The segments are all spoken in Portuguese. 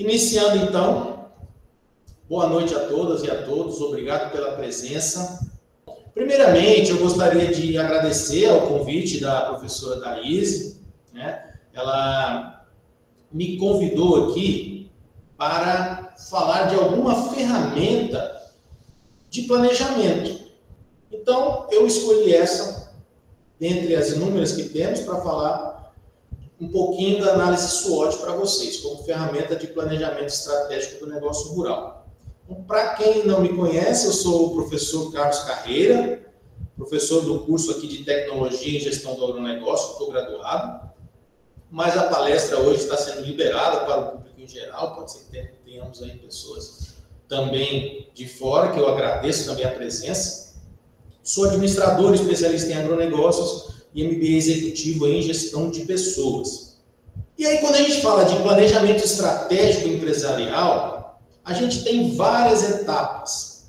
Iniciando então, boa noite a todas e a todos, obrigado pela presença. Primeiramente, eu gostaria de agradecer ao convite da professora Daíse, né? Ela me convidou aqui para falar de alguma ferramenta de planejamento. Então, eu escolhi essa, dentre as inúmeras que temos, para falar um pouquinho da análise SWOT para vocês, como ferramenta de planejamento estratégico do negócio rural. Então, para quem não me conhece, eu sou o professor Carlos Carreira, professor do curso aqui de Tecnologia e Gestão do Agronegócio, estou graduado, mas a palestra hoje está sendo liberada para o público em geral, pode ser que tenhamos aí pessoas também de fora, que eu agradeço também a presença. Sou administrador especialista em agronegócios e MBA executivo em gestão de pessoas. E aí, quando a gente fala de planejamento estratégico empresarial, a gente tem várias etapas.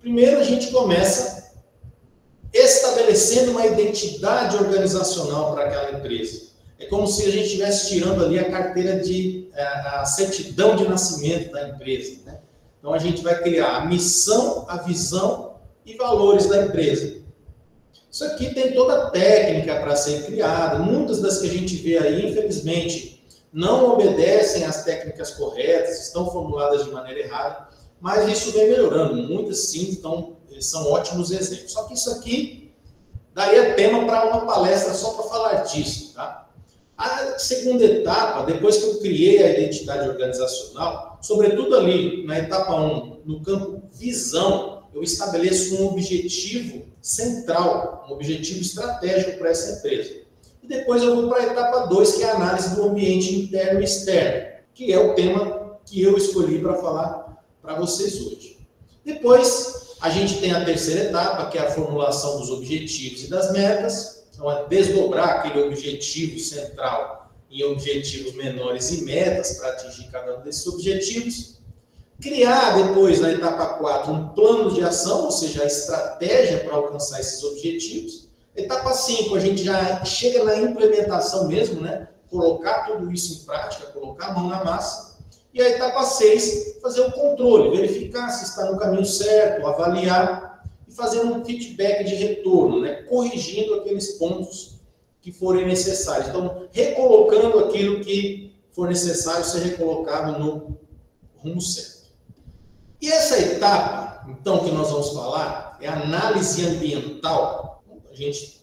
Primeiro, a gente começa estabelecendo uma identidade organizacional para aquela empresa. É como se a gente estivesse tirando ali a carteira a certidão de nascimento da empresa, né? Então, a gente vai criar a missão, a visão e valores da empresa. Isso aqui tem toda a técnica para ser criada. Muitas das que a gente vê aí, infelizmente, não obedecem às técnicas corretas, estão formuladas de maneira errada, mas isso vem melhorando. Muitas, sim, são ótimos exemplos. Só que isso aqui daria tema para uma palestra só para falar disso, tá? A segunda etapa, depois que eu criei a identidade organizacional, sobretudo ali na etapa 1, no campo visão, eu estabeleço um objetivo central, um objetivo estratégico para essa empresa. E depois eu vou para a etapa 2, que é a análise do ambiente interno e externo, que é o tema que eu escolhi para falar para vocês hoje. Depois, a gente tem a terceira etapa, que é a formulação dos objetivos e das metas. Então, é desdobrar aquele objetivo central em objetivos menores e metas para atingir cada um desses objetivos. Criar depois, na etapa 4, um plano de ação, ou seja, a estratégia para alcançar esses objetivos. Etapa 5, a gente já chega na implementação mesmo, né? Colocar tudo isso em prática, colocar a mão na massa. E a etapa 6, fazer o controle, verificar se está no caminho certo, avaliar e fazer um feedback de retorno, né? Corrigindo aqueles pontos que forem necessários. Então, recolocando aquilo que for necessário ser recolocado no rumo certo. E essa etapa, então, que nós vamos falar, é a análise ambiental.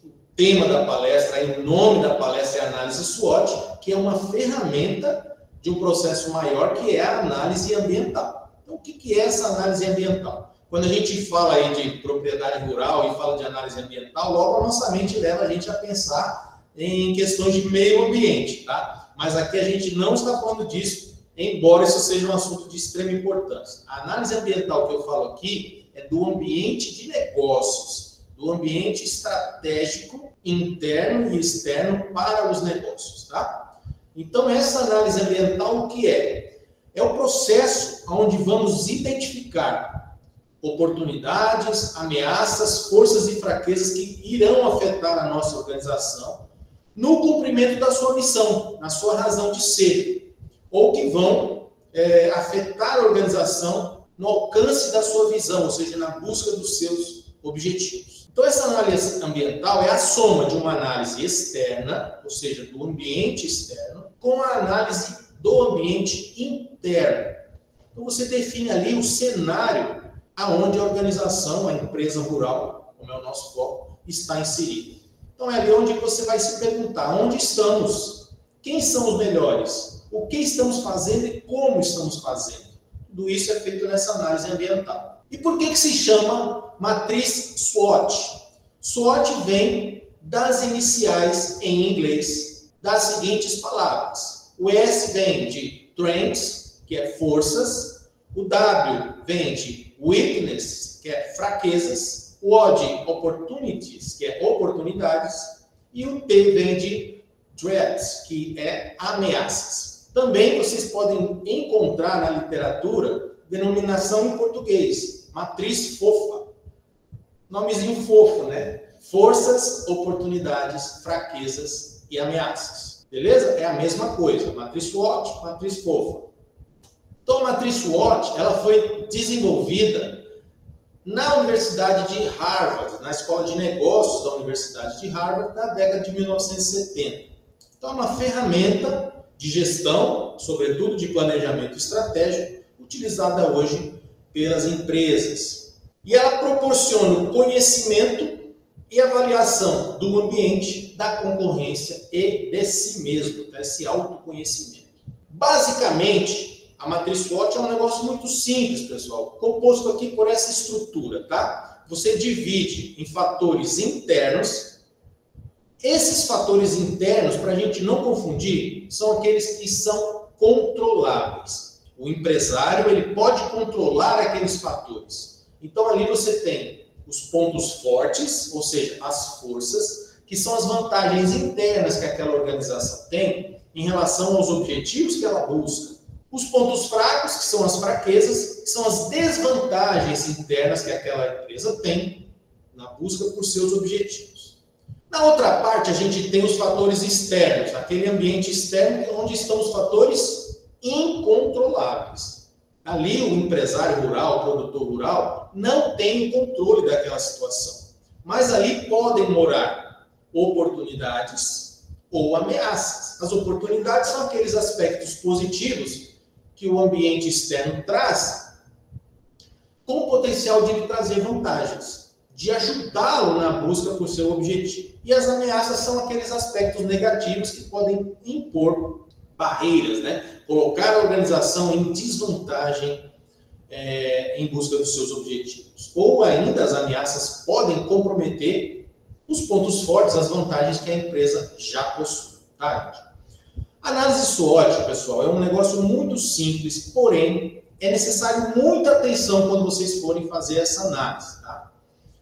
O tema da palestra, o nome da palestra é análise SWOT, que é uma ferramenta de um processo maior, que é a análise ambiental. Então, o que é essa análise ambiental? Quando a gente fala aí de propriedade rural e fala de análise ambiental, logo a nossa mente leva a gente a pensar em questões de meio ambiente, tá? Mas aqui a gente não está falando disso, embora isso seja um assunto de extrema importância. A análise ambiental que eu falo aqui é do ambiente de negócios, do ambiente estratégico interno e externo para os negócios, tá? Então, essa análise ambiental, o que é? É o processo onde vamos identificar oportunidades, ameaças, forças e fraquezas que irão afetar a nossa organização no cumprimento da sua missão, na sua razão de ser, ou que vão afetar a organização no alcance da sua visão, ou seja, na busca dos seus objetivos. Então, essa análise ambiental é a soma de uma análise externa, ou seja, do ambiente externo, com a análise do ambiente interno. Então, você define ali o cenário aonde a organização, a empresa rural, como é o nosso foco, está inserida. Então, é ali onde você vai se perguntar, onde estamos? Quem são os melhores? O que estamos fazendo e como estamos fazendo? Tudo isso é feito nessa análise ambiental. E por que se chama matriz SWOT? SWOT vem das iniciais em inglês das seguintes palavras. O S vem de Strengths, que é forças. O W vem de Weakness, que é fraquezas. O O de Opportunities, que é oportunidades. E o T vem de Threats, que é ameaças. Também vocês podem encontrar na literatura denominação em português, matriz fofa. Nomezinho fofo, né? Forças, oportunidades, fraquezas e ameaças. Beleza? É a mesma coisa. Matriz SWOT, matriz fofa. Então, a matriz SWOT, ela foi desenvolvida na Universidade de Harvard, na Escola de Negócios da Universidade de Harvard, na década de 1970. Então, é uma ferramenta de gestão, sobretudo de planejamento estratégico, utilizada hoje pelas empresas. E ela proporciona o conhecimento e avaliação do ambiente, da concorrência e de si mesmo, esse autoconhecimento. Basicamente, a matriz SWOT é um negócio muito simples, pessoal, composto aqui por essa estrutura, tá? Você divide em fatores internos. Esses fatores internos, para a gente não confundir, são aqueles que são controláveis. O empresário, ele pode controlar aqueles fatores. Então, ali você tem os pontos fortes, ou seja, as forças, que são as vantagens internas que aquela organização tem em relação aos objetivos que ela busca. Os pontos fracos, que são as fraquezas, que são as desvantagens internas que aquela empresa tem na busca por seus objetivos. Na outra parte, a gente tem os fatores externos, aquele ambiente externo onde estão os fatores incontroláveis. Ali, o empresário rural, o produtor rural, não tem o controle daquela situação. Mas ali podem morar oportunidades ou ameaças. As oportunidades são aqueles aspectos positivos que o ambiente externo traz, com o potencial de lhe trazer vantagens, de ajudá-lo na busca por seu objetivo. E as ameaças são aqueles aspectos negativos que podem impor barreiras, né? Colocar a organização em desvantagem em busca dos seus objetivos. Ou ainda as ameaças podem comprometer os pontos fortes, as vantagens que a empresa já possui. Tá, gente? Análise SWOT, pessoal, é um negócio muito simples, porém é necessário muita atenção quando vocês forem fazer essa análise, tá?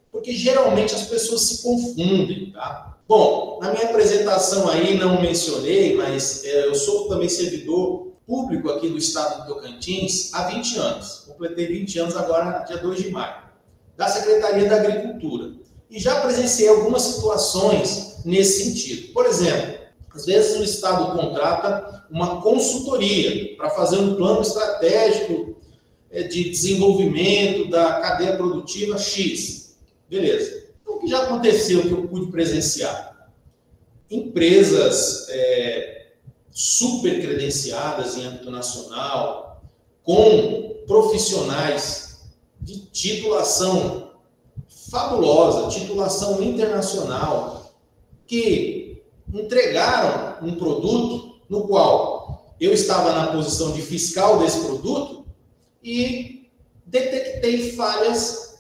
Porque geralmente as pessoas se confundem, tá? Bom, na minha apresentação aí não mencionei, mas eu sou também servidor público aqui do estado do Tocantins há 20 anos. Completei 20 anos agora, dia 2 de maio, da Secretaria da Agricultura. E já presenciei algumas situações nesse sentido. Por exemplo, às vezes o estado contrata uma consultoria para fazer um plano estratégico de desenvolvimento da cadeia produtiva X. Beleza. Então, o que já aconteceu que eu pude presenciar? Empresas super credenciadas em âmbito nacional, com profissionais de titulação fabulosa, titulação internacional, que entregaram um produto no qual eu estava na posição de fiscal desse produto e detectei falhas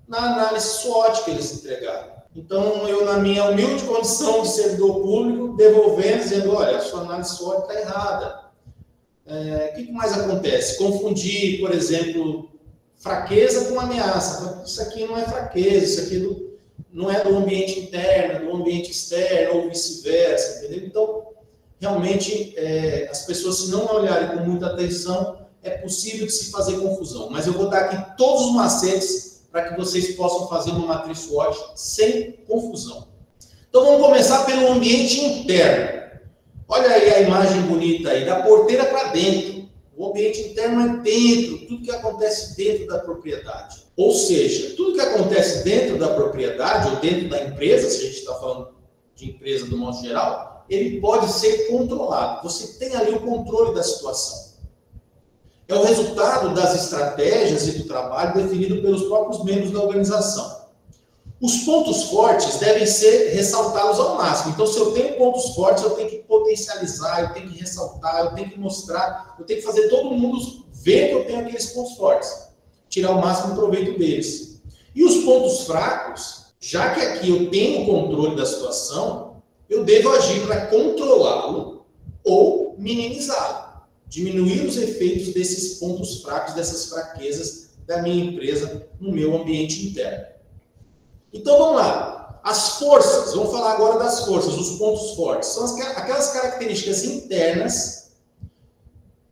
na análise SWOT que eles entregaram. Então, eu, na minha humilde condição de servidor público, devolvendo, dizendo, olha, a sua análise SWOT está errada. O que mais acontece? Confundir, por exemplo, fraqueza com ameaça. Isso aqui não é fraqueza, isso aqui não é do ambiente interno, é do ambiente externo, ou vice-versa, entendeu? Então, realmente, as pessoas, se não olharem com muita atenção, é possível de se fazer confusão. Mas eu vou dar aqui todos os macetes para que vocês possam fazer uma matriz SWOT sem confusão. Então, vamos começar pelo ambiente interno. Olha aí a imagem bonita aí, da porteira para dentro. O ambiente interno é dentro, tudo que acontece dentro da propriedade. Ou seja, tudo que acontece dentro da propriedade ou dentro da empresa, se a gente está falando de empresa do modo geral, ele pode ser controlado. Você tem ali o controle da situação. É o resultado das estratégias e do trabalho definido pelos próprios membros da organização. Os pontos fortes devem ser ressaltados ao máximo. Então, se eu tenho pontos fortes, eu tenho que potencializar, eu tenho que ressaltar, eu tenho que mostrar, eu tenho que fazer todo mundo ver que eu tenho aqueles pontos fortes. Tirar o máximo proveito deles. E os pontos fracos, já que aqui eu tenho o controle da situação, eu devo agir para controlá-lo ou minimizá-lo. Diminuir os efeitos desses pontos fracos, dessas fraquezas da minha empresa no meu ambiente interno. Então, vamos lá. As forças, vamos falar agora das forças, os pontos fortes. São aquelas características internas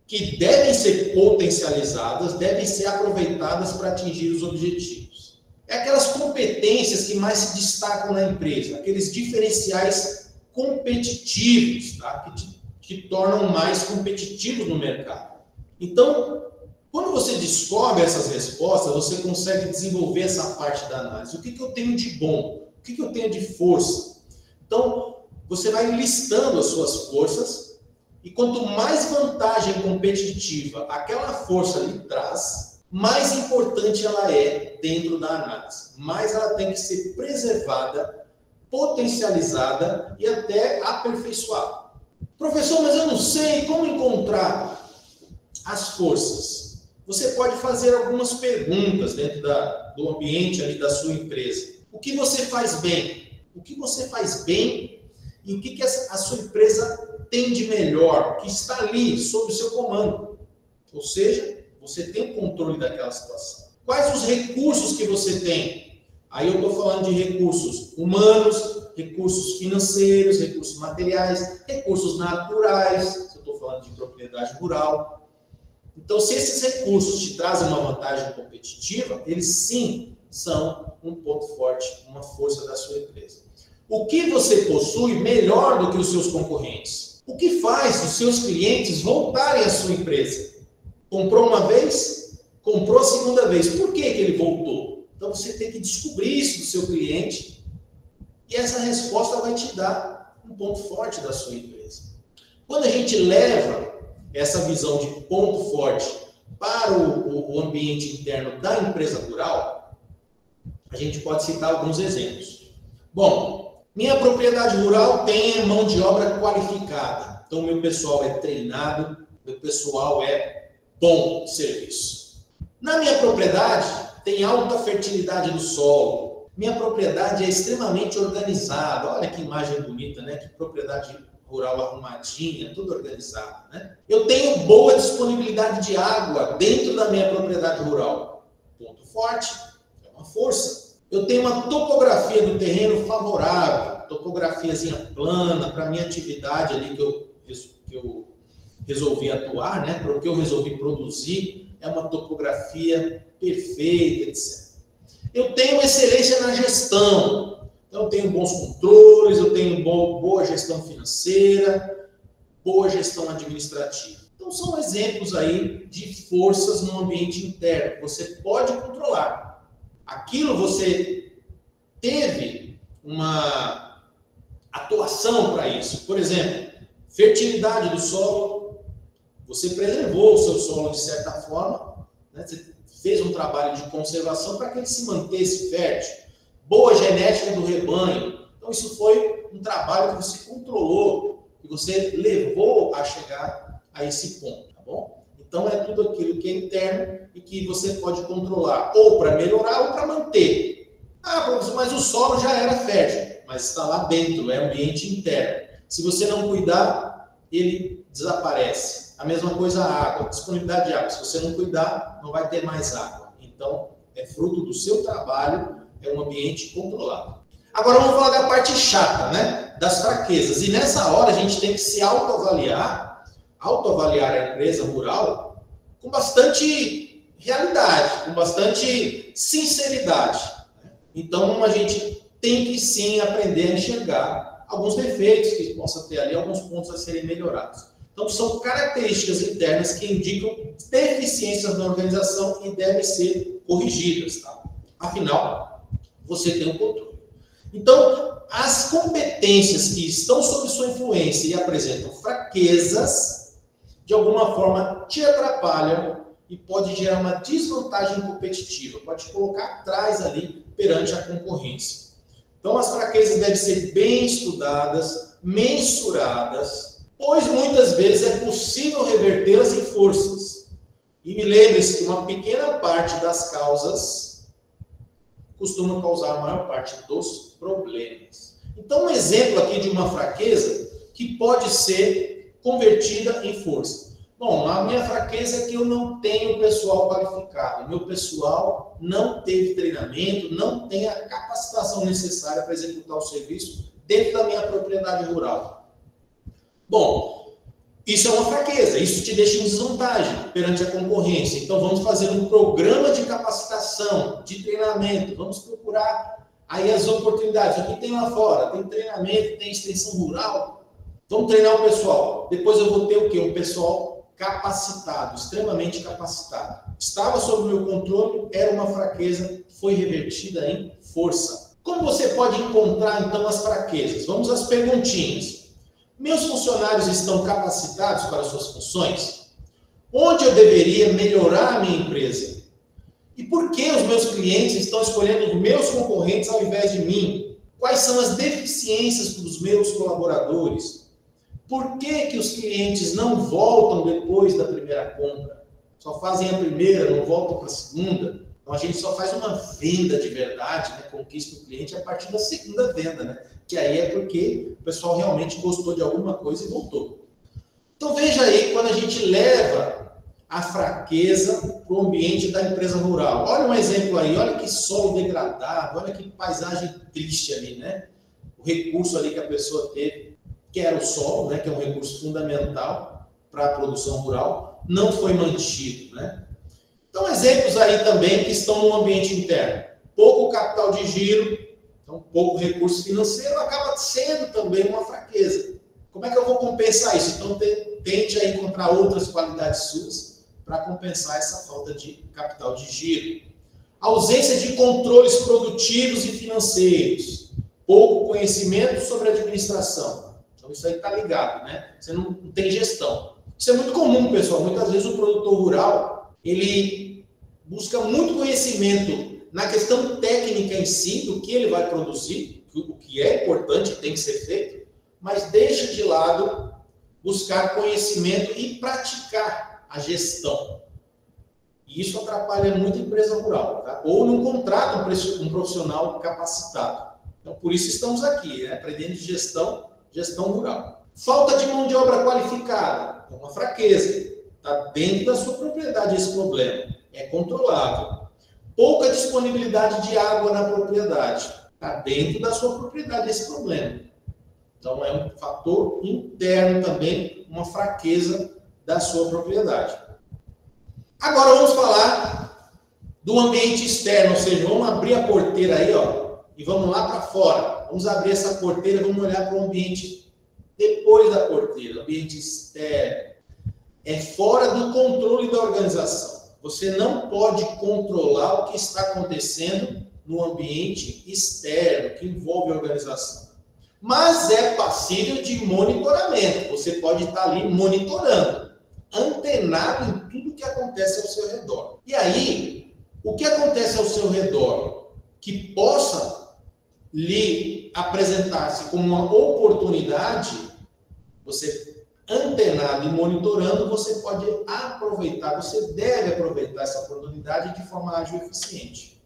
que devem ser potencializadas, devem ser aproveitadas para atingir os objetivos. É aquelas competências que mais se destacam na empresa, aqueles diferenciais competitivos, tá? Que tornam mais competitivos no mercado. Então, Quando você descobre essas respostas, você consegue desenvolver essa parte da análise. O que eu tenho de bom? O que eu tenho de força? Então, você vai listando as suas forças e quanto mais vantagem competitiva aquela força lhe traz, mais importante ela é dentro da análise. Mais ela tem que ser preservada, potencializada e até aperfeiçoada. Professor, mas eu não sei como encontrar as forças. Você pode fazer algumas perguntas dentro do ambiente ali da sua empresa. O que você faz bem? O que você faz bem e o que a sua empresa tem de melhor, que está ali sob o seu comando? Ou seja, você tem o controle daquela situação. Quais os recursos que você tem? Aí eu estou falando de recursos humanos, recursos financeiros, recursos materiais, recursos naturais, se eu estou falando de propriedade rural. Então, se esses recursos te trazem uma vantagem competitiva, eles sim são um ponto forte, uma força da sua empresa. O que você possui melhor do que os seus concorrentes? O que faz os seus clientes voltarem à sua empresa? Comprou uma vez? Comprou a segunda vez. Por que ele voltou? Então, você tem que descobrir isso do seu cliente e essa resposta vai te dar um ponto forte da sua empresa. Quando a gente leva essa visão de ponto forte para o ambiente interno da empresa rural, a gente pode citar alguns exemplos. Bom, minha propriedade rural tem mão de obra qualificada. Então, meu pessoal é treinado, meu pessoal é bom de serviço. Na minha propriedade, tem alta fertilidade do solo. Minha propriedade é extremamente organizada. Olha que imagem bonita, né? Que propriedade rural arrumadinha, tudo organizado, né? Eu tenho boa disponibilidade de água dentro da minha propriedade rural. Ponto forte, é uma força. Eu tenho uma topografia do terreno favorável, topografiazinha plana para a minha atividade ali que eu resolvi atuar, né? Para o que eu resolvi produzir, é uma topografia perfeita, etc. Eu tenho excelência na gestão. Então, eu tenho bons controles, eu tenho boa gestão financeira, boa gestão administrativa. Então, são exemplos aí de forças no ambiente interno. Você pode controlar. Aquilo você teve uma atuação para isso. Por exemplo, fertilidade do solo. Você preservou o seu solo de certa forma, né? Você fez um trabalho de conservação para que ele se mantesse fértil. Boa genética do rebanho. Então, isso foi um trabalho que você controlou, que você levou a chegar a esse ponto, tá bom? Então, é tudo aquilo que é interno e que você pode controlar, ou para melhorar ou para manter. Ah, professor, mas o solo já era fértil, mas está lá dentro, é ambiente interno. Se você não cuidar, ele desaparece. A mesma coisa a água, disponibilidade de água. Se você não cuidar, não vai ter mais água. Então, é fruto do seu trabalho, é um ambiente controlado. Agora vamos falar da parte chata, né? Das fraquezas. E nessa hora a gente tem que se autoavaliar a empresa rural com bastante realidade, com bastante sinceridade. Então a gente tem que sim aprender a enxergar alguns defeitos que possa ter ali, alguns pontos a serem melhorados. Então são características internas que indicam deficiências na organização e devem ser corrigidas, tá? Afinal, você tem o controle. Então, as competências que estão sob sua influência e apresentam fraquezas, de alguma forma te atrapalham e pode gerar uma desvantagem competitiva, pode te colocar atrás ali perante a concorrência. Então, as fraquezas devem ser bem estudadas, mensuradas, pois muitas vezes é possível revertê-las em forças. E me lembre-se que uma pequena parte das causas costuma causar a maior parte dos problemas. Então, um exemplo aqui de uma fraqueza que pode ser convertida em força. Bom, a minha fraqueza é que eu não tenho pessoal qualificado. O meu pessoal não teve treinamento, não tem a capacitação necessária para executar o serviço dentro da minha propriedade rural. Bom, isso é uma fraqueza, isso te deixa em desvantagem perante a concorrência. Então, vamos fazer um programa de capacitação, de treinamento, vamos procurar aí as oportunidades. O que tem lá fora? Tem treinamento, tem extensão rural. Vamos treinar o pessoal. Depois eu vou ter o quê? Um pessoal capacitado, extremamente capacitado. Estava sob meu controle, era uma fraqueza, foi revertida em força. Como você pode encontrar, então, as fraquezas? Vamos às perguntinhas. Meus funcionários estão capacitados para suas funções? Onde eu deveria melhorar a minha empresa? E por que os meus clientes estão escolhendo os meus concorrentes ao invés de mim? Quais são as deficiências dos meus colaboradores? Por que os clientes não voltam depois da primeira compra? Só fazem a primeira, não voltam para a segunda? Então, a gente só faz uma venda de verdade, né? Conquista o cliente a partir da segunda venda, né? Que aí é porque o pessoal realmente gostou de alguma coisa e voltou. Então, veja aí, quando a gente leva a fraqueza para o ambiente da empresa rural. Olha um exemplo aí, olha que solo degradado, olha que paisagem triste ali, né? O recurso ali que a pessoa teve, que era o solo, né? Que é um recurso fundamental para a produção rural, não foi mantido, né? Então, exemplos aí também que estão no ambiente interno. Pouco capital de giro, então pouco recurso financeiro, acaba sendo também uma fraqueza. Como é que eu vou compensar isso? Então, tente a encontrar outras qualidades suas para compensar essa falta de capital de giro. Ausência de controles produtivos e financeiros. Pouco conhecimento sobre administração. Então, isso aí está ligado, né? Você não tem gestão. Isso é muito comum, pessoal. Muitas vezes o produtor rural, ele busca muito conhecimento na questão técnica em si, do que ele vai produzir, o que é importante e tem que ser feito, mas deixa de lado buscar conhecimento e praticar a gestão. E isso atrapalha muito a empresa rural, tá? Ou não contrata um profissional capacitado. Então, por isso estamos aqui, né? Aprendendo de gestão rural. Falta de mão de obra qualificada, é uma fraqueza. Está dentro da sua propriedade esse problema. É controlável. Pouca disponibilidade de água na propriedade. Está dentro da sua propriedade esse problema. Então, é um fator interno também, uma fraqueza da sua propriedade. Agora vamos falar do ambiente externo, ou seja, vamos abrir a porteira aí, ó, e vamos lá para fora. Vamos abrir essa porteira, vamos olhar para o ambiente depois da porteira, ambiente externo. É fora do controle da organização. Você não pode controlar o que está acontecendo no ambiente externo, que envolve a organização. Mas é passível de monitoramento. Você pode estar ali monitorando, antenado em tudo que acontece ao seu redor. E aí, o que acontece ao seu redor que possa lhe apresentar-se como uma oportunidade, você antenado e monitorando, você pode aproveitar, você deve aproveitar essa oportunidade de forma ágil e eficiente.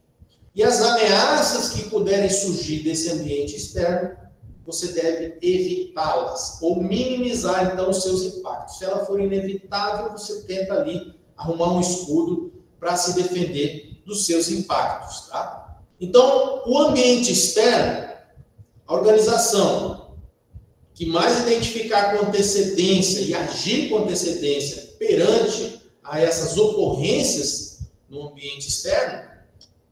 E as ameaças que puderem surgir desse ambiente externo, você deve evitá-las ou minimizar, então, os seus impactos. Se ela for inevitável, você tenta ali arrumar um escudo para se defender dos seus impactos, tá? Então, o ambiente externo, a organização que mais identificar com antecedência e agir com antecedência perante a essas ocorrências no ambiente externo,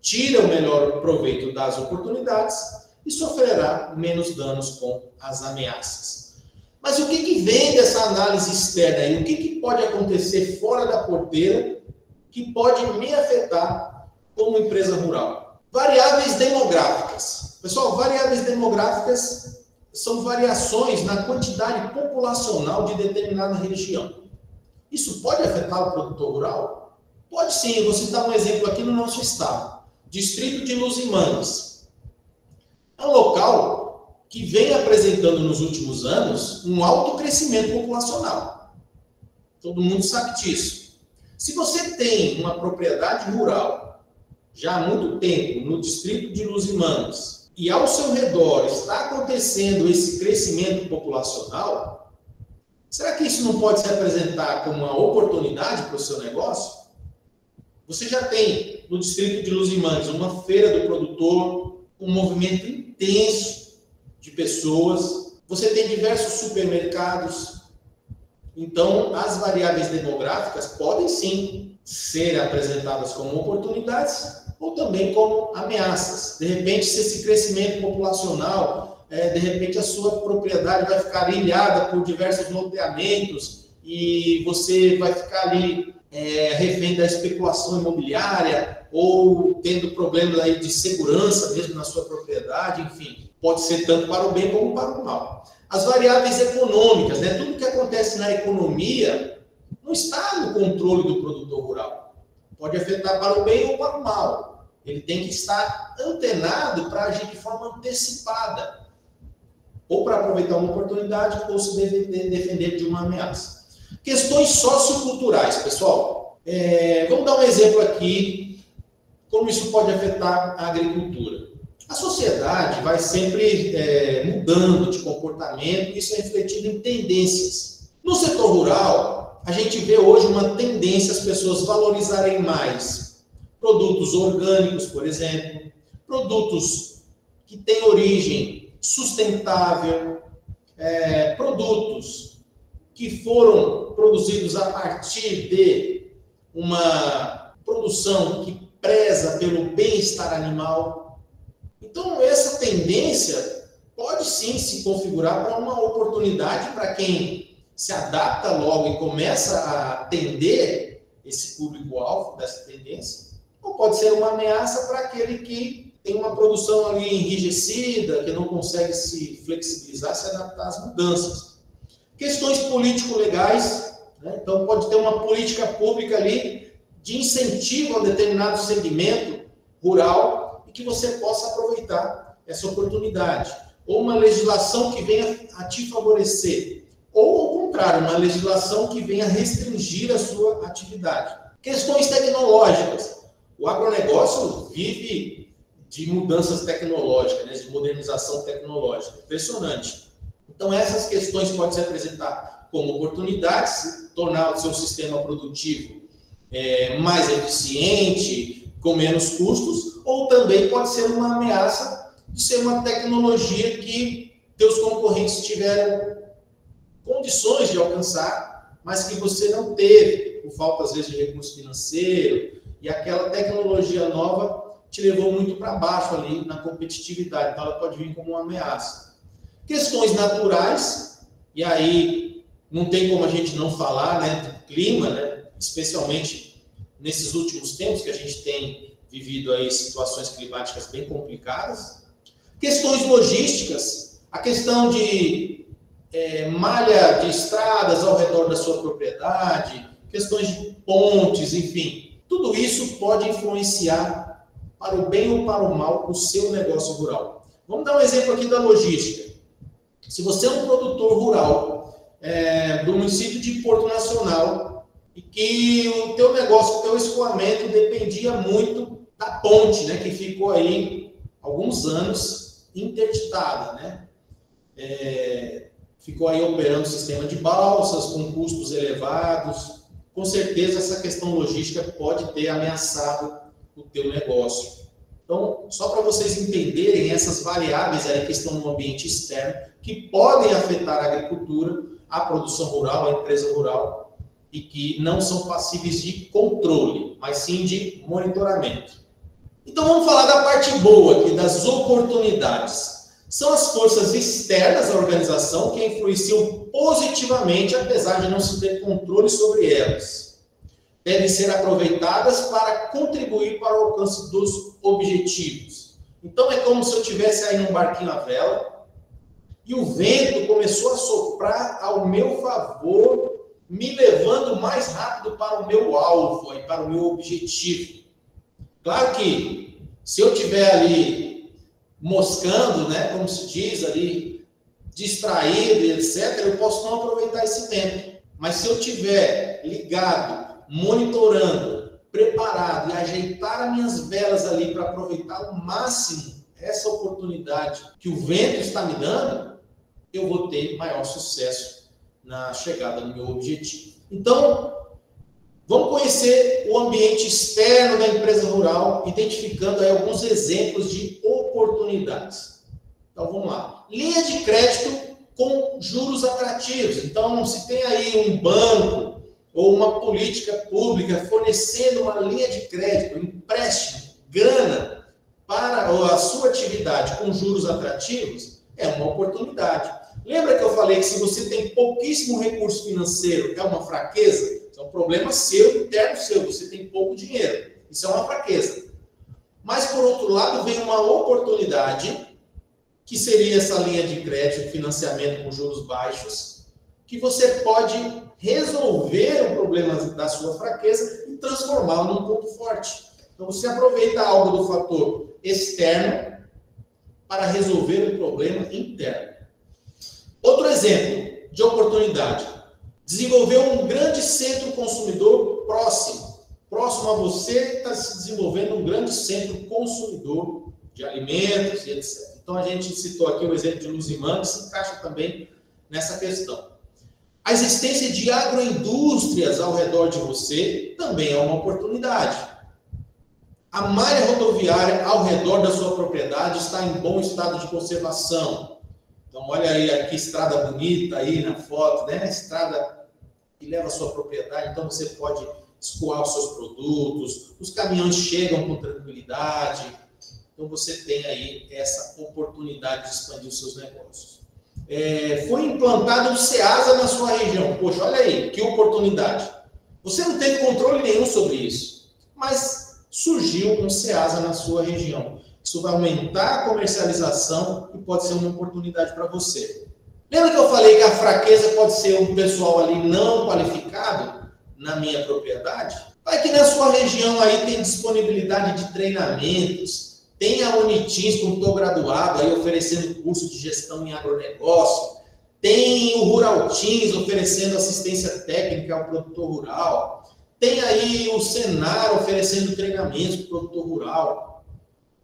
tira o melhor proveito das oportunidades e sofrerá menos danos com as ameaças. Mas o que vem dessa análise externa aí? O que pode acontecer fora da porteira que pode me afetar como empresa rural? Variáveis demográficas. Pessoal, variáveis demográficas são variações na quantidade populacional de determinada região. Isso pode afetar o produtor rural? Pode sim. Eu vou citar um exemplo aqui no nosso estado. Distrito de Luzimangues. É um local que vem apresentando nos últimos anos um alto crescimento populacional. Todo mundo sabe disso. Se você tem uma propriedade rural já há muito tempo no distrito de Luzimangues e ao seu redor está acontecendo esse crescimento populacional, será que isso não pode se apresentar como uma oportunidade para o seu negócio? Você já tem no distrito de Luzimangues uma feira do produtor, um movimento intenso de pessoas, você tem diversos supermercados. Então, as variáveis demográficas podem sim ser apresentadas como oportunidades ou também como ameaças. De repente, se esse crescimento populacional, de repente a sua propriedade vai ficar ilhada por diversos loteamentos e você vai ficar ali refém da especulação imobiliária ou tendo problemas aí de segurança mesmo na sua propriedade, enfim, pode ser tanto para o bem como para o mal. As variáveis econômicas, né? Tudo que acontece na economia não está no controle do produtor rural. Pode afetar para o bem ou para o mal. Ele tem que estar antenado para agir de forma antecipada, ou para aproveitar uma oportunidade ou se defender de uma ameaça. Questões socioculturais, pessoal. Vamos dar um exemplo aqui, como isso pode afetar a agricultura. A sociedade vai sempre mudando de comportamento, e isso é refletido em tendências. No setor rural, a gente vê hoje uma tendência as pessoas valorizarem mais produtos orgânicos, por exemplo, produtos que têm origem sustentável, produtos que foram produzidos a partir de uma produção que preza pelo bem-estar animal. Então, essa tendência pode sim se configurar para uma oportunidade para quem se adapta logo e começa a atender esse público-alvo dessa tendência, ou pode ser uma ameaça para aquele que tem uma produção ali enrijecida, que não consegue se flexibilizar, se adaptar às mudanças. Questões político-legais, né? Então pode ter uma política pública ali de incentivo a determinado segmento rural e que você possa aproveitar essa oportunidade. Ou uma legislação que venha a te favorecer, ou ao contrário, uma legislação que venha restringir a sua atividade. Questões tecnológicas. O agronegócio vive de mudanças tecnológicas, né, de modernização tecnológica. Impressionante. Então, essas questões podem se apresentar como oportunidades, tornar o seu sistema produtivo mais eficiente, com menos custos, ou também pode ser uma ameaça de ser uma tecnologia que teus concorrentes tiveram condições de alcançar, mas que você não teve, por falta, às vezes, de recurso financeiro, e aquela tecnologia nova te levou muito para baixo ali na competitividade, então ela pode vir como uma ameaça. Questões naturais, e aí não tem como a gente não falar, né, do clima, né, especialmente nesses últimos tempos que a gente tem vivido aí situações climáticas bem complicadas. Questões logísticas, a questão de malha de estradas ao redor da sua propriedade, questões de pontes, enfim, tudo isso pode influenciar para o bem ou para o mal o seu negócio rural. Vamos dar um exemplo aqui da logística. Se você é um produtor rural do município de Porto Nacional e que o teu negócio, o teu escoamento dependia muito da ponte, né, que ficou aí alguns anos interditada, né? Ficou aí operando o sistema de balsas com custos elevados. Com certeza essa questão logística pode ter ameaçado o teu negócio. Então, só para vocês entenderem essas variáveis aí que estão no ambiente externo, que podem afetar a agricultura, a produção rural, a empresa rural, e que não são passíveis de controle, mas sim de monitoramento. Então, vamos falar da parte boa aqui, das oportunidades. São as forças externas à organização que influenciam positivamente, apesar de não se ter controle sobre elas. Devem ser aproveitadas para contribuir para o alcance dos objetivos. Então, é como se eu estivesse aí num barquinho à vela e o vento começou a soprar ao meu favor, me levando mais rápido para o meu alvo e para o meu objetivo. Claro que, se eu estiver ali moscando, né, como se diz ali, distraído, etc., eu posso não aproveitar esse tempo. Mas se eu estiver ligado, monitorando, preparado e ajeitar as minhas velas ali para aproveitar ao máximo essa oportunidade que o vento está me dando, eu vou ter maior sucesso na chegada do meu objetivo. Então, vamos conhecer o ambiente externo da empresa rural, identificando aí alguns exemplos de oportunidades. Então, vamos lá. Linha de crédito com juros atrativos. Então, se tem aí um banco ou uma política pública fornecendo uma linha de crédito, um empréstimo, grana para a sua atividade com juros atrativos, é uma oportunidade. Lembra que eu falei que se você tem pouquíssimo recurso financeiro, é uma fraqueza? Isso é um problema seu, interno seu, você tem pouco dinheiro. Isso é uma fraqueza. Mas, por outro lado, vem uma oportunidade, que seria essa linha de crédito, financiamento com juros baixos, que você pode resolver o problema da sua fraqueza e transformá-lo num ponto forte. Então, você aproveita algo do fator externo para resolver o problema interno. Outro exemplo de oportunidade. Desenvolver um grande centro consumidor próximo. Próximo a você está se desenvolvendo um grande centro consumidor de alimentos e etc. Então, a gente citou aqui o exemplo de Luzimã, que se encaixa também nessa questão. A existência de agroindústrias ao redor de você também é uma oportunidade. A malha rodoviária ao redor da sua propriedade está em bom estado de conservação. Então, olha aí, que estrada bonita aí na foto, né? Estrada que leva a sua propriedade, então você pode escoar os seus produtos, os caminhões chegam com tranquilidade. Então, você tem aí essa oportunidade de expandir os seus negócios. Foi implantado o SEASA na sua região. Poxa, olha aí, que oportunidade. Você não teve controle nenhum sobre isso, mas surgiu um SEASA na sua região. Isso vai aumentar a comercialização e pode ser uma oportunidade para você. Lembra que eu falei que a fraqueza pode ser um pessoal ali não qualificado na minha propriedade? Vai que na sua região aí tem disponibilidade de treinamentos, tem a Unitins, como estou graduado, aí oferecendo curso de gestão em agronegócio, tem o Rural Teams oferecendo assistência técnica ao produtor rural, tem aí o Senar oferecendo treinamentos para o produtor rural.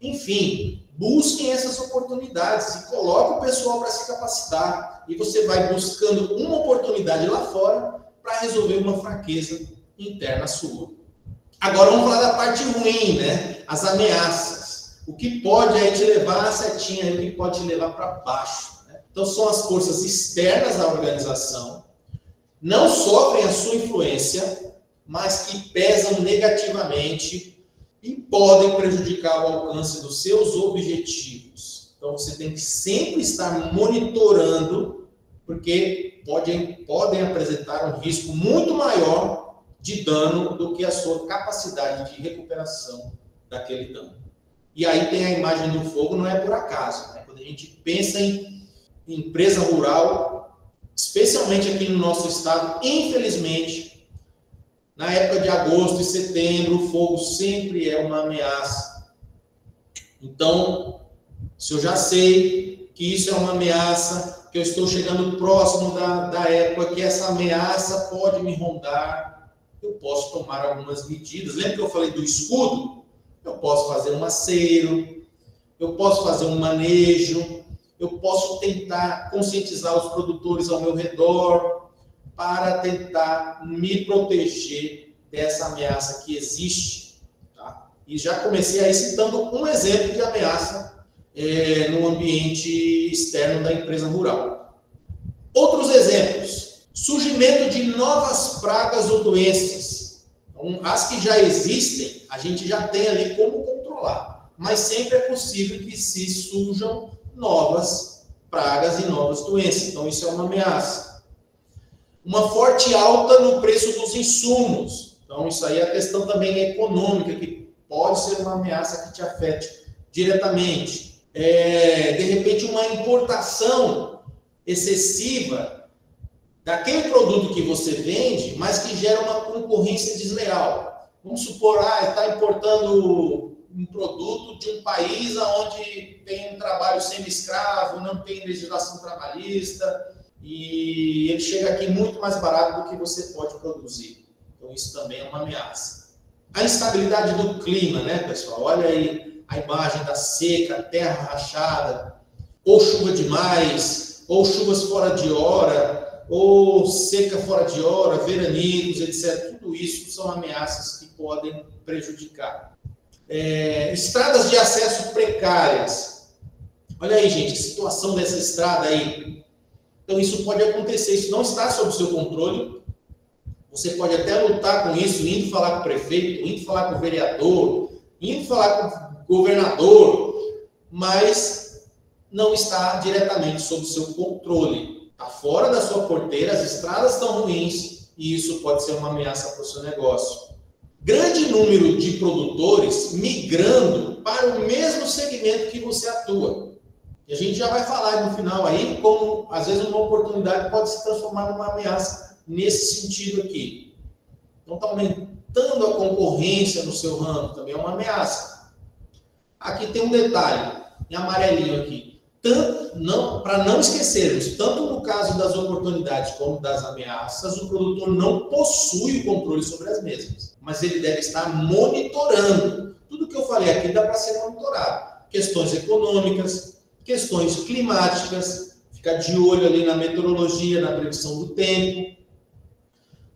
Enfim, busquem essas oportunidades e coloquem o pessoal para se capacitar. E você vai buscando uma oportunidade lá fora para resolver uma fraqueza interna sua. Agora vamos falar da parte ruim, né? As ameaças. O que pode aí te levar a setinha, o que pode te levar para baixo. Né? Então são as forças externas da organização, não sofrem a sua influência, mas que pesam negativamente e podem prejudicar o alcance dos seus objetivos. Então, você tem que sempre estar monitorando, porque podem apresentar um risco muito maior de dano do que a sua capacidade de recuperação daquele dano. E aí tem a imagem do fogo, não é por acaso. Né? Quando a gente pensa em empresa rural, especialmente aqui no nosso estado, infelizmente, na época de agosto e setembro, o fogo sempre é uma ameaça. Então, se eu já sei que isso é uma ameaça, que eu estou chegando próximo da época que essa ameaça pode me rondar, eu posso tomar algumas medidas. Lembra que eu falei do escudo? Eu posso fazer um aceiro, eu posso fazer um manejo, eu posso tentar conscientizar os produtores ao meu redor, para tentar me proteger dessa ameaça que existe. Tá? E já comecei aí citando um exemplo de ameaça no ambiente externo da empresa rural. Outros exemplos. Surgimento de novas pragas ou doenças. Então, as que já existem, a gente já tem ali como controlar. Mas sempre é possível que se surjam novas pragas e novas doenças. Então, isso é uma ameaça. Uma forte alta no preço dos insumos. Então, isso aí é a questão também econômica, que pode ser uma ameaça que te afete diretamente. De repente, uma importação excessiva daquele produto que você vende, mas que gera uma concorrência desleal. Vamos supor, está importando um produto de um país onde tem um trabalho semi-escravo, não tem legislação trabalhista, e ele chega aqui muito mais barato do que você pode produzir. Então, isso também é uma ameaça. A instabilidade do clima, né, pessoal? Olha aí a imagem da seca, terra rachada, ou chuva demais, ou chuvas fora de hora, ou seca fora de hora, veranicos, etc. Tudo isso são ameaças que podem prejudicar. Estradas de acesso precárias. Olha aí, gente, a situação dessa estrada aí. Então, isso pode acontecer, isso não está sob seu controle. Você pode até lutar com isso, indo falar com o prefeito, indo falar com o vereador, indo falar com o governador, mas não está diretamente sob seu controle. Está fora da sua porteira, as estradas estão ruins e isso pode ser uma ameaça para o seu negócio. Grande número de produtores migrando para o mesmo segmento que você atua. E a gente já vai falar no final aí como, às vezes, uma oportunidade pode se transformar numa ameaça nesse sentido aqui. Então, está aumentando a concorrência no seu ramo, também é uma ameaça. Aqui tem um detalhe, em amarelinho aqui. Para não esquecermos, tanto no caso das oportunidades como das ameaças, o produtor não possui o controle sobre as mesmas, mas ele deve estar monitorando. Tudo que eu falei aqui dá para ser monitorado. Questões econômicas, questões climáticas, ficar de olho ali na meteorologia, na previsão do tempo.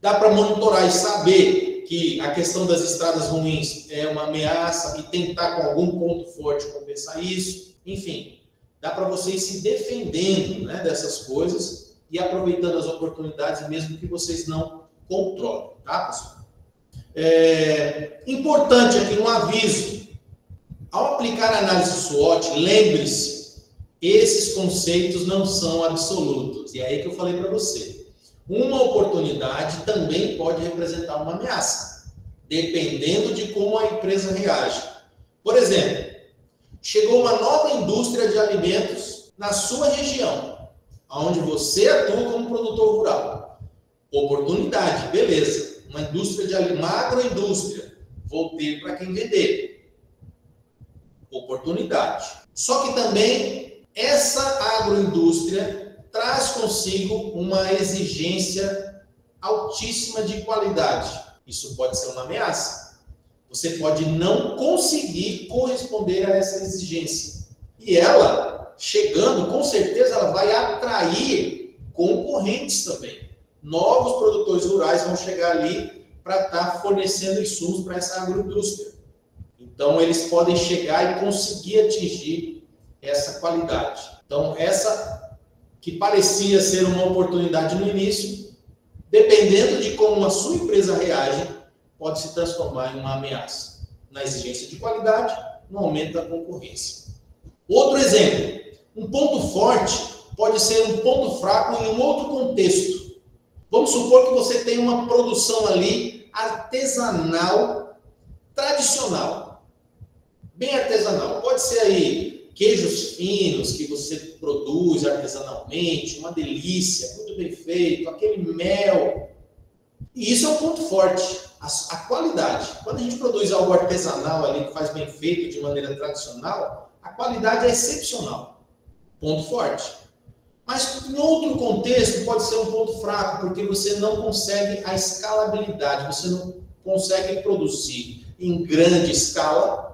Dá para monitorar e saber que a questão das estradas ruins é uma ameaça e tentar com algum ponto forte compensar isso. Enfim, dá para você ir se defendendo, né, dessas coisas e aproveitando as oportunidades, mesmo que vocês não controlem, tá, pessoal? Importante aqui um aviso. Ao aplicar a análise SWOT, lembre-se, esses conceitos não são absolutos. E é aí que eu falei para você. Uma oportunidade também pode representar uma ameaça, dependendo de como a empresa reage. Por exemplo, chegou uma nova indústria de alimentos na sua região, onde você atua como produtor rural. Oportunidade, beleza. Uma indústria de alimentos, uma agroindústria, vou ter para quem vender. Oportunidade. Só que também essa agroindústria traz consigo uma exigência altíssima de qualidade. Isso pode ser uma ameaça. Você pode não conseguir corresponder a essa exigência. E ela, chegando, com certeza, ela vai atrair concorrentes também. Novos produtores rurais vão chegar ali para estar fornecendo insumos para essa agroindústria. Então, eles podem chegar e conseguir atingir essa qualidade. Então, essa que parecia ser uma oportunidade no início, dependendo de como a sua empresa reage, pode se transformar em uma ameaça. Na exigência de qualidade, no aumento da concorrência. Outro exemplo, um ponto forte pode ser um ponto fraco em um outro contexto. Vamos supor que você tem uma produção ali artesanal, tradicional. Bem artesanal. Pode ser aí queijos finos que você produz artesanalmente, uma delícia, muito bem feito, aquele mel. E isso é um ponto forte, a qualidade. Quando a gente produz algo artesanal ali, que faz bem feito de maneira tradicional, a qualidade é excepcional. Ponto forte. Mas em outro contexto pode ser um ponto fraco, porque você não consegue a escalabilidade, você não consegue produzir em grande escala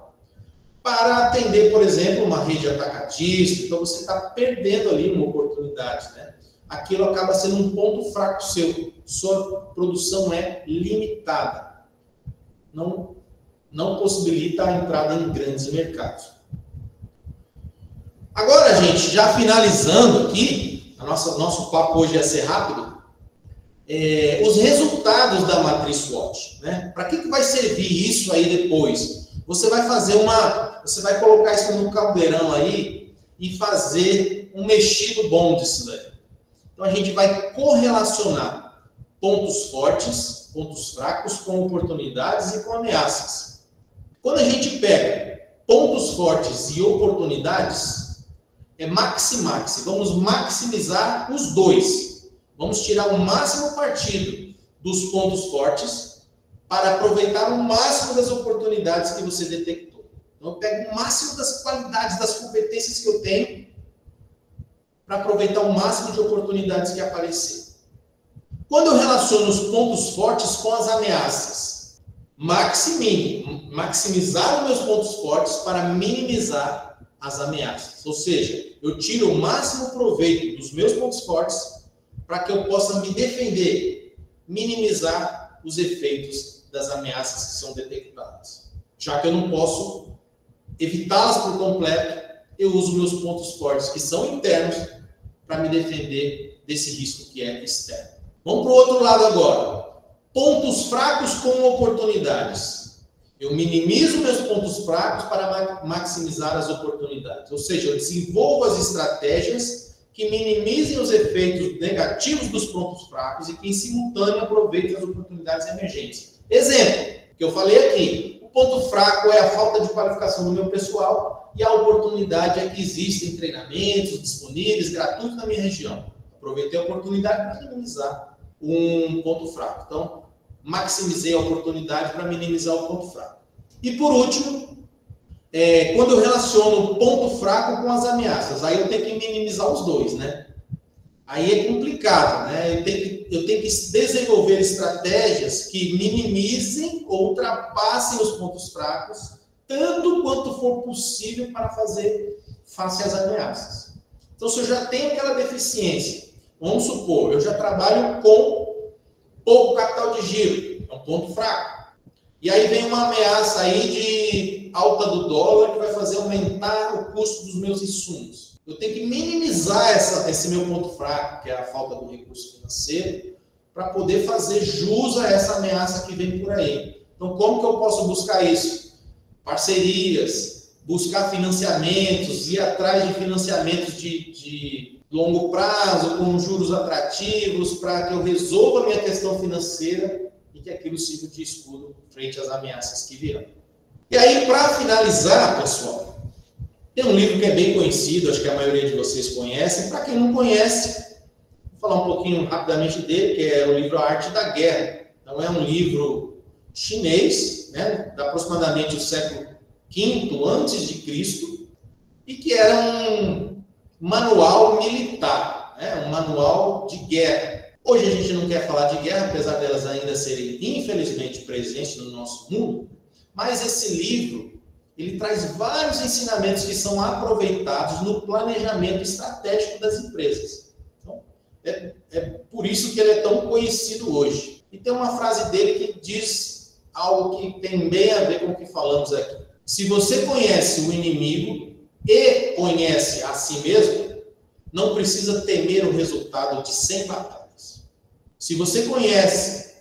para atender, por exemplo, uma rede atacadista. Então você está perdendo ali uma oportunidade, né? Aquilo acaba sendo um ponto fraco seu. Sua produção é limitada. Não possibilita a entrada em grandes mercados. Agora, gente, já finalizando aqui, nosso papo hoje ia ser rápido, os resultados da matriz SWOT, né? Para que vai servir isso aí depois? Você vai você vai colocar isso no caldeirão aí e fazer um mexido bom disso daí. Então, a gente vai correlacionar pontos fortes, pontos fracos com oportunidades e com ameaças. Quando a gente pega pontos fortes e oportunidades, é maxi-maxi. Vamos maximizar os dois. Vamos tirar o máximo partido dos pontos fortes para aproveitar o máximo das oportunidades que você detectou. Então, eu pego o máximo das qualidades, das competências que eu tenho para aproveitar o máximo de oportunidades que aparecer. Quando eu relaciono os pontos fortes com as ameaças, maximizar os meus pontos fortes para minimizar as ameaças. Ou seja, eu tiro o máximo proveito dos meus pontos fortes para que eu possa me defender, minimizar os efeitos das ameaças que são detectadas. Já que eu não posso evitá-las por completo, eu uso meus pontos fortes, que são internos, para me defender desse risco que é externo. Vamos para o outro lado agora. Pontos fracos com oportunidades. Eu minimizo meus pontos fracos para maximizar as oportunidades. Ou seja, eu desenvolvo as estratégias que minimizem os efeitos negativos dos pontos fracos e que, em simultâneo, aproveitem as oportunidades emergentes. Exemplo, que eu falei aqui, o ponto fraco é a falta de qualificação do meu pessoal e a oportunidade é que existem treinamentos disponíveis, gratuitos na minha região. Aproveitei a oportunidade para minimizar um ponto fraco. Então, maximizei a oportunidade para minimizar o ponto fraco. E, por último, quando eu relaciono o ponto fraco com as ameaças, aí eu tenho que minimizar os dois, né? Aí é complicado, né? Eu tenho que desenvolver estratégias que minimizem ou ultrapassem os pontos fracos, tanto quanto for possível para fazer face às ameaças. Então, se eu já tenho aquela deficiência, vamos supor, eu já trabalho com pouco capital de giro, é um ponto fraco. E aí vem uma ameaça aí de alta do dólar que vai fazer aumentar o custo dos meus insumos. Eu tenho que minimizar esse meu ponto fraco, que é a falta do recurso financeiro, para poder fazer jus a essa ameaça que vem por aí. Então, como que eu posso buscar isso? Parcerias, buscar financiamentos, ir atrás de financiamentos de longo prazo, com juros atrativos, para que eu resolva a minha questão financeira e que aquilo sirva de escudo frente às ameaças que virão. E aí, para finalizar, pessoal, tem um livro que é bem conhecido, acho que a maioria de vocês conhecem. Para quem não conhece, vou falar um pouquinho rapidamente dele, que é o livro A Arte da Guerra. Então, é um livro chinês, né, da aproximadamente o século V antes de Cristo, e que era um manual militar, né, um manual de guerra. Hoje a gente não quer falar de guerra, apesar delas ainda serem, infelizmente, presentes no nosso mundo, mas esse livro, ele traz vários ensinamentos que são aproveitados no planejamento estratégico das empresas. Então, é por isso que ele é tão conhecido hoje. E tem uma frase dele que diz algo que tem bem a ver com o que falamos aqui. Se você conhece o inimigo e conhece a si mesmo, não precisa temer o resultado de 100 batalhas. Se você conhece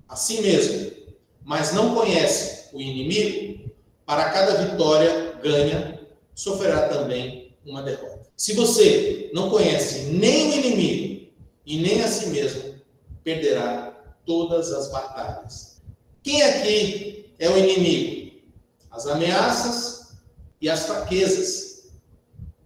a si mesmo, mas não conhece o inimigo, para cada vitória ganha, sofrerá também uma derrota. Se você não conhece nem o inimigo e nem a si mesmo, perderá todas as batalhas. Quem aqui é o inimigo? As ameaças e as fraquezas.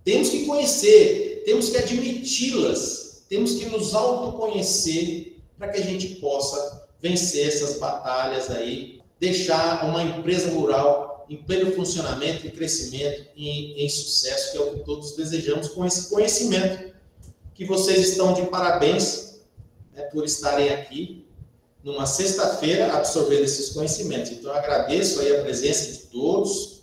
Temos que conhecer, temos que admiti-las, temos que nos autoconhecer para que a gente possa vencer essas batalhas aí, deixar uma empresa rural em pleno funcionamento e crescimento e em sucesso, que é o que todos desejamos com esse conhecimento, que vocês estão de parabéns, né, por estarem aqui numa sexta-feira absorvendo esses conhecimentos. Então, eu agradeço aí a presença de todos,